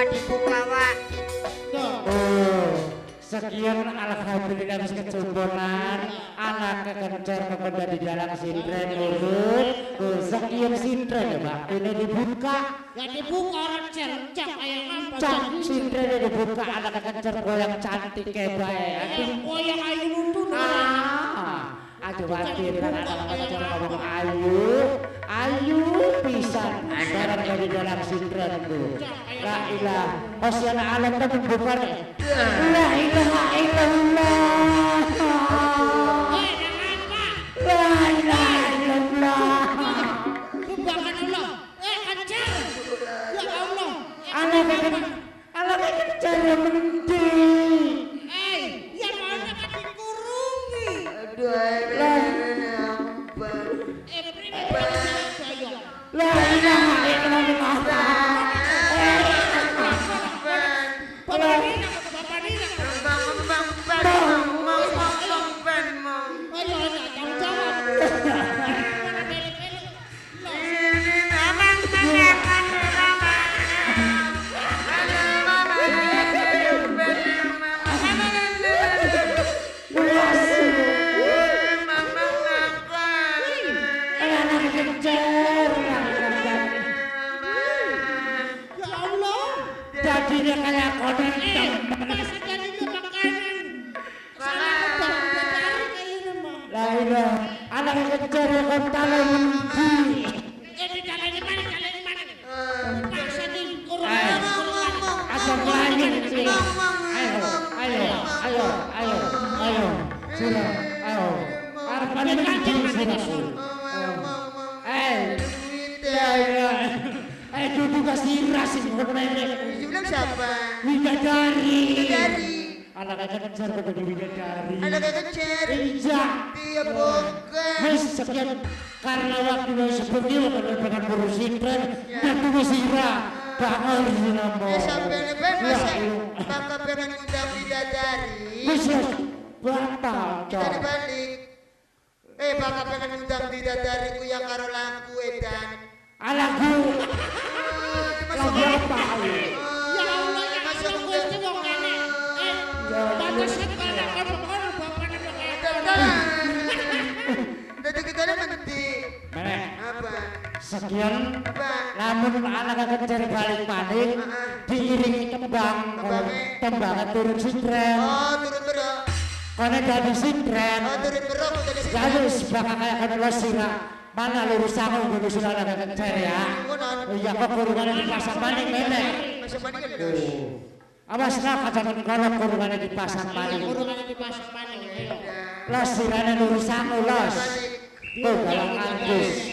dibuka Wak. Oh, sekian alhamdulillah wis kecombonan anak kekencer kepada di dalam sintren urut. Oh, sekian sintren ya Mbak, ini dibuka. Ya dibuka orang cercak kayak apa? Cak sintren dibuka anak kekencer goyang cantik kayak baik. Goyang ayu nuntun. Aduh wadir kan anak kekencer ngomong ayu pisan barang dari dalam sintrenku. La ilah Hosiana alam kan membuka nih. La ilaha illallah. La ilaha illallah. Subhanallah Allah. Kencer. Ya Allah. Anak kekencer mendi. Ya mana kan dikurungi. La ilaha illallah. Jadinya kayak konek Masa jadinya makanan. La ilaha anak kejar yang kontale mendi. Ini jalannya mana? Masa dikurungi. Asal langit sih. Ayo. Sudah, ayo. Arpane mendi sudah. Duduk kasih rasin Bilang siapa? Widadari. Anak kekencer kepada Widadari. Anak kekencer. Iya. Dia bukan. Mas sekian karena waktu yang seperti itu dengan berusin tren nanti mesira bangun di nama. Ya sampai lebar masa maka pengen undang Widadari. Bisa batal. Kita dibalik. Baka pengen undang Widadari ku yang karo lagu edan. Alaku. Lagu apa? Ya Allah, ya Allah, Gusti wong kene. Bagus sekali kalau bapaknya begitu. Dadi kita menti. Apa? Sekian Apa? namun anak kekencer balik balik diiringi tembang turun sintren. Oh, turun bero. Karena dari sintren Turun bero tadi sih. lalu bakal kayak kalau sirah mana lurus sama gue sudah anak kekencer ya. Iya kok kurungannya di pasar maning menek. Masa mandi kan Awas nak kacakan kalau kurungannya di pasar maning. Kurungannya di pasar maning. Los sirahnya lurus sama los. Tuh galang angus.